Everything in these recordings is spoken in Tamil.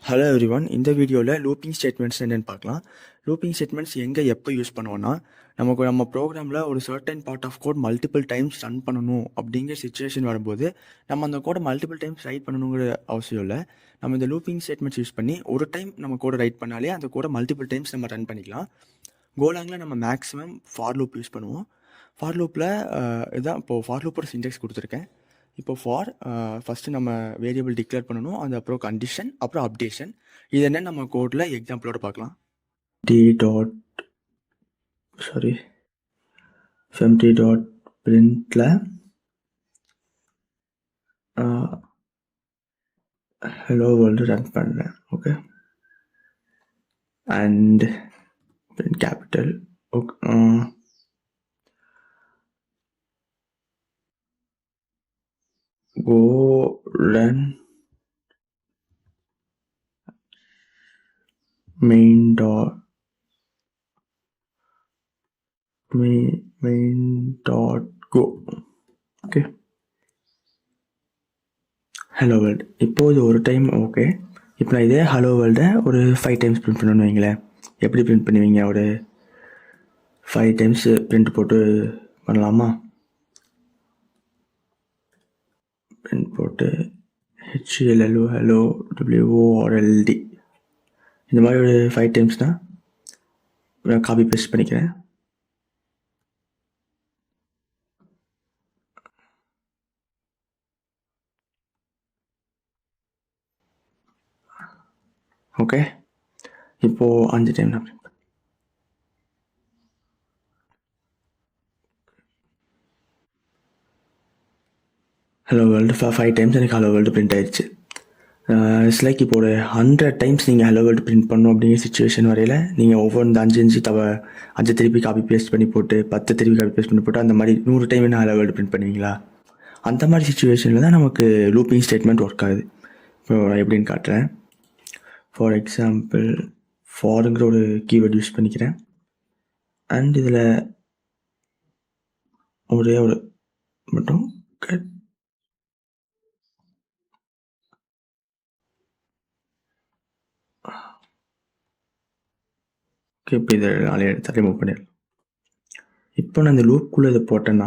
Hello everyone. இந்த வீடியோவில் லூப்பிங் ஸ்டேட்மெண்ட்ஸ் என்னென்னு பார்க்கலாம். லூப்பிங் ஸ்டேட்மெண்ட்ஸ் எங்கே எப்போ யூஸ் பண்ணுவோன்னா, நம்ம ப்ரோக்ராமில் ஒரு certain part of code multiple times run பண்ணணும் அப்படிங்கிற சுச்சுவேஷன் வரும்போது நம்ம அந்த கோடை மல்டிபிள் டைம்ஸ் ரைட் பண்ணணுங்கிற அவசியம் இல்லை. நம்ம இந்த லூப்பிங் ஸ்டேட்மெண்ட்ஸ் யூஸ் பண்ணி ஒரு டைம் நம்ம கோடை ரைட் பண்ணாலே அந்த கோடை மல்டிபிள் டைம்ஸ் நம்ம ரன் பண்ணிக்கலாம். கோலாங்கில் நம்ம மேக்ஸிமம் ஃபார் லூப் யூஸ் பண்ணுவோம். ஃபார் லூப்பில் இதுதான் இப்போது ஃபார் லூப்போட சின்டெக்ஸ் கொடுத்துருக்கேன். இப்போ ஃபார் ஃபஸ்ட்டு நம்ம வேரியபிள் டிக்ளேர் பண்ணணும், அது அப்புறம் கண்டிஷன், அப்புறம் அப்டேஷன். இது என்ன நம்ம கோடில் எக்ஸாம்பிளோட பார்க்கலாம். empty டாட் பிரிண்ட்ல ஹலோ வேர்ல்டு ரன் பண்ணுறேன். Okay, and print capital. Okay, go run main dot go. Okay, hello world. இப்போது ஒரு டைம் ஓகே. இப்போ நான் இதே ஹலோ வேர்ல்டை ஒரு 5 டைம்ஸ் பிரிண்ட் பண்ணணும்னு வைங்களேன். எப்படி பிரிண்ட் பண்ணுவீங்க? ஒரு 5 டைம்ஸ் பிரிண்ட் போட்டு பண்ணலாமா? பிரிண்ட் போட்டு HLLO ஹலோ WORLD இந்த மாதிரி ஒரு 5 டைம்ஸ்னால் நான் காப்பி பேஸ்ட் பண்ணிக்கிறேன். ஓகே, இப்போது 5 டைம் நான் ஹலோ வேர்ல்டு 5 டைம்ஸ் எனக்கு ஹலோ வேர்ல்டு பிரிண்ட் ஆயிடுச்சு. இட்ஸ் லைக் இப்போ ஒரு 100 டைம்ஸ் நீங்கள் ஹலோ வேர்ல்டு பிரிண்ட் பண்ணணும் அப்படிங்கிற சுச்சுவேஷன் வரையில் நீங்கள் ஒவ்வொரு 5 திருப்பி காப்பி பேஸ்ட் பண்ணி போட்டு 10 திருப்பி காப்பி பேஸ்ட் பண்ணி போட்டு அந்த மாதிரி 100 டைம் என்ன ஹலோ வேர்ல்டு பிரிண்ட் பண்ணுவீங்களா? அந்த மாதிரி சுச்சுவேஷனில் தான் நமக்கு லூப்பிங் ஸ்டேட்மெண்ட் ஒர்க் ஆகுது. இப்போ நான் எப்படின்னு காட்டுறேன். ஃபார் எக்ஸாம்பிள் ஃபாருங்கிற ஒரு கீவேர்டு யூஸ் பண்ணிக்கிறேன். அண்ட் இதில் ஒரே ஒரு மட்டும் ஓகே, இப்போ இதை நாளைய எடுத்து ரிமூவ் பண்ணிடலாம். இப்போ நான் இந்த லூப்புக்குள்ளே இதை போட்டேன்னா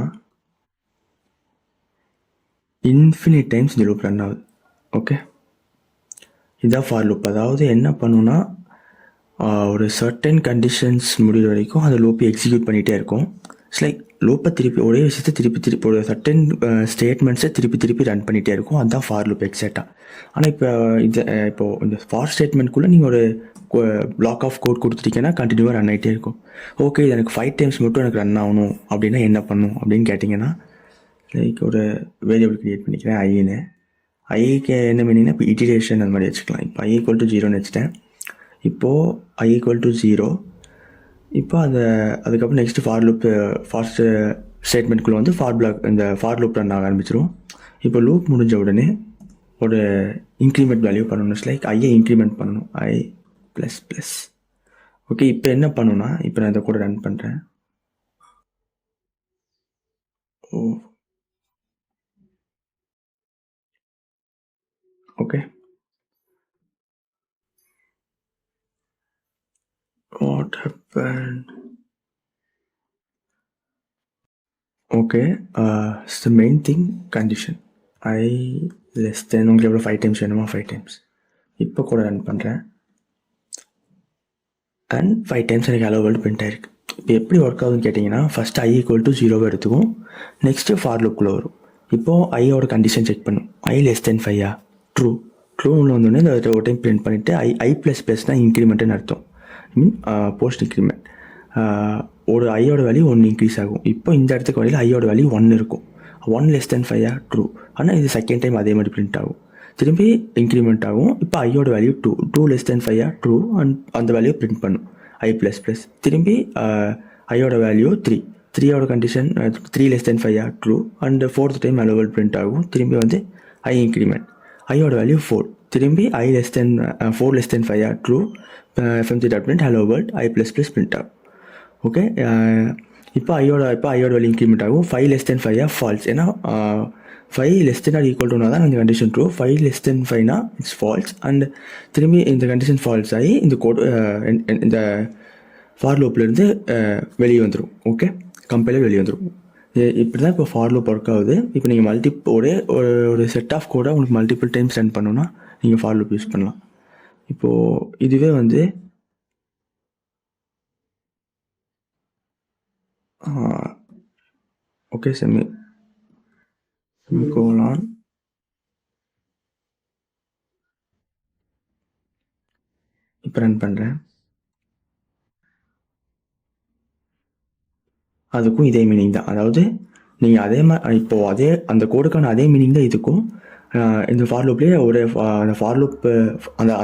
இன்ஃபினிட் டைம்ஸ் இந்த லூப் ரன் ஆகுது. ஓகே, இதுதான் ஃபார் லூப். அதாவது என்ன பண்ணுன்னா ஒரு சர்டன் கண்டிஷன்ஸ் முடிகிற வரைக்கும் அந்த லூப்பை எக்ஸிக்யூட் பண்ணிகிட்டே இருக்கும். இட்ஸ் லைக் லூப்பை திருப்பி ஒரே விஷயத்தை திருப்பி ஒரு சர்டன் ஸ்டேட்மெண்ட்ஸை திருப்பி ரன் பண்ணிகிட்டே இருக்கும். அதுதான் ஃபார் லூப் எக்ஸாக்டாக. ஆனால் இப்போது இந்த ஃபார் ஸ்டேட்மெண்ட்குள்ளே நீங்கள் ஒரு பிளாக் ஆஃப் கோட் கொடுத்துட்டீங்கன்னா கண்டினியூவாக ரன் ஆகிட்டே இருக்கும். ஓகே, இது எனக்கு 5 டைம்ஸ் மட்டும் எனக்கு ரன் ஆகணும் அப்படின்னா என்ன பண்ணும் அப்படின்னு கேட்டிங்கன்னா, லைக் ஒரு வேரியபிள் க்ரியேட் பண்ணிக்கிறேன் ஐன்னு. ஐக்கு என்ன மீனிங்னா இப்போ இட்டிரேஷன் அந்த மாதிரி வச்சுக்கலாம். இப்போ I = 0ன்னு வச்சுட்டேன். இப்போது I = 0. இப்போ அதுக்கப்புறம் நெக்ஸ்ட்டு ஃபார் லூப் ஃபாஸ்ட் ஸ்டேட்மெண்ட்குள்ளே வந்து இந்த ஃபார் லூப் ரன் ஆக ஆரம்பிச்சிடும். இப்போ லூப் முடிஞ்ச உடனே ஒரு இன்க்ரிமெண்ட் வேல்யூ பண்ணணும். லைக் ஐயை இன்க்ரிமெண்ட் பண்ணணும், I++. ஓகே, இப்போ என்ன பண்ணுன்னா, இப்போ நான் இதை கூட ரன் பண்ணுறேன். Okay, what happened? Okay, it's the main thing condition I less than உங்களுக்கு எவ்வளோ 5 டைம்ஸ் வேணுமா 5 டைம்ஸ். இப்போ கூட ரன் பண்ணுறேன். அண்ட் 5 டைம்ஸ் எனக்கு ஹலோ வேர்ல்டு பிரிண்ட் ஆயிருக்கு. இப்போ எப்படி ஒர்க் ஆகுதுன்னு கேட்டிங்கன்னா, ஃபஸ்ட்டு I = 0 எடுத்துக்கும். நெக்ஸ்ட்டு ஃபார் லூப்புக்குள்ளே வரும். இப்போது ஐயோட கண்டிஷன் செக் பண்ணும். I<5 ட்ரூன்னு வந்தோடனே இந்த ஒரு டைம் பிரிண்ட் பண்ணிவிட்டு I++ இன்க்ரிமெண்ட்டுன்னு அர்த்தம். Post increment. ஒரு ஐயோட வேல்யூ 1 இன்க்ரீஸ் ஆகும். இப்போ இந்த இடத்துக்கு வரையில் ஐயோட வேல்யூ 1 இருக்கும். 1<5 ட்ரூ. ஆனால் இது செகண்ட் டைம் அதே மாதிரி பிரிண்ட் ஆகும். திரும்பி இன்க்ரிமெண்ட் ஆகும். இப்போ ஐயோட வேல்யூ 2 ட்ரூ. அண்ட் அந்த வேல்யூ பிரிண்ட் பண்ணும் I++. திரும்பி ஐயோட வேல்யூ 3யோட condition 3<5 true. And 4th time hello world print ஆகும். திரும்பி வந்து I இன்க்ரிமெண்ட். ஐயோட வேல்யூ 4. திரும்பி I4<5 true. fmc.print hello world I++ print ஆகும். ஓகே, இப்போ ஐயோட வேல்யூ இன்க்ரிமெண்ட் ஆகும். 5<5 ஃபால்ஸ். ஏன்னா 5 லெஸ் தென் ஆர் ஈக்குவல் டுனா தான் இந்த கண்டிஷன் ட்ரூ. 5 லெஸ் தென் 5னா இட்ஸ் ஃபால்ஸ். அண்ட் திரும்பி இந்த கண்டிஷன் ஃபால்ஸ் ஆகி இந்த கோட் இந்த ஃபார் லூப்லேருந்து வெளியே வந்துடும். ஓகே, கம்பைலர் வெளியே வந்துடும். இப்படி தான் இப்போ ஃபார் லூப் ஒர்க் ஆகுது. இப்போ நீங்கள் ஒரு செட் ஆஃப் கோடை உங்களுக்கு மல்டிபிள் டைம்ஸ் சென்ட் பண்ணணுன்னா நீங்கள் ஃபார் லூப் யூஸ் பண்ணலாம். இப்போது இதுவே வந்து ஓகே செமிகோலான் இப்போ ரன் பண்ணுறேன். அதுக்கும் இதே மீனிங் தான். அதாவது நீங்கள் அதே மாதிரி இப்போது அந்த கோடுக்கான அதே மீனிங் தான் இதுக்கும். இந்த ஃபார் லூப்லேயே அந்த ஃபார் லூப்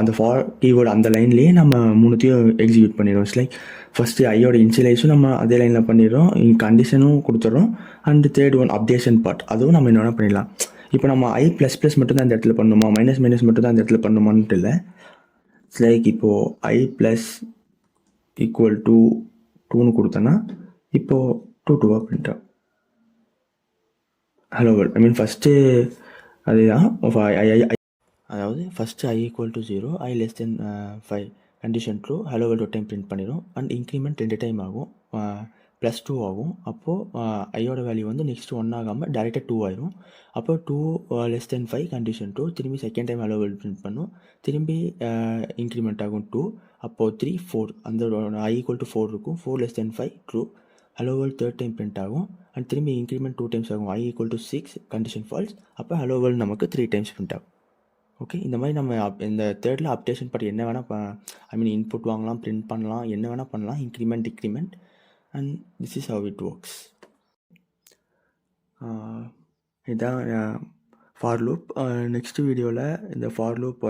அந்த ஃபார் கீவேர்டு அந்த லைன்லேயே நம்ம மூணுத்தையும் எக்ஸிக்யூட் பண்ணிடுறோம். இட்ஸ் லைக் ஃபஸ்ட்டு ஐயோட இன்சியலைஸும் நம்ம அதே லைனில் பண்ணிடுறோம், கண்டிஷனும் கொடுத்துட்றோம். And third one updation part, அதுவும் நம்ம என்ன பண்ணிடலாம். இப்போ நம்ம I++ மட்டும் தான் இந்த இடத்துல பண்ணணுமா, மைனஸ் மட்டும் தான் இந்த இடத்துல பண்ணணுமான்ட்டு இல்லை. இட்ஸ் லைக் இப்போது I+ ஈக்குவல் டு 2ன்னு கொடுத்தோன்னா இப்போது 2 பிரிண்ட் ஆகும். ஹலோ வேர்ல்ட், ஐ மீன் ஃபஸ்ட்டு அதுதான். அதாவது first I equal to 0, I less than 5 condition true, hello world ஒரு டைம் பிரிண்ட் பண்ணிடும். அண்ட் இன்க்ரிமெண்ட் 2 டைம் ஆகும், +2 ஆகும். அப்போது ஐயோட வேல்யூ வந்து நெக்ஸ்ட் 1 ஆகாமல் டேரெக்டாக 2 ஆயிரும். அப்போது 2 லெஸ் தென் 5 கண்டிஷன் ட்ரூ, திரும்பி second time hello world print பண்ணும், திரும்பி இன்க்ரிமெண்ட் ஆகும் 2. அப்போது 3 4 அந்த I ஈக்குவல் டு 4 இருக்கும். 4 less than 5 true, hello world third time print ஆகும். அண்ட் திரும்பி இன்க்ரிமெண்ட் 2 டைம்ஸ் ஆகும், I equal to 6 condition falls. அப்போ ஹலோ வேர்ல்ட் நமக்கு 3 டைம்ஸ் பிரிண்ட் ஆகும். ஓகே, இந்த மாதிரி நம்ம இந்த தேர்டில் அப்டேஷன் பார்ட் என்ன வேணால் ஐ மீன் இன்புட் வாங்கலாம், பிரிண்ட் பண்ணலாம், என்ன வேணால் பண்ணலாம், increment decrement. And this is how it works. இதுதான் ஃபார் லூப். நெக்ஸ்ட் வீடியோவில் இந்த ஃபார் லூப்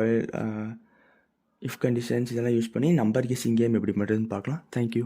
இஃப் கண்டிஷன்ஸ் இதெல்லாம் யூஸ் பண்ணி நம்பர் கெஸ்ஸிங் கேம் எப்படி பண்ணுறதுன்னு பார்க்கலாம். தேங்க்யூ.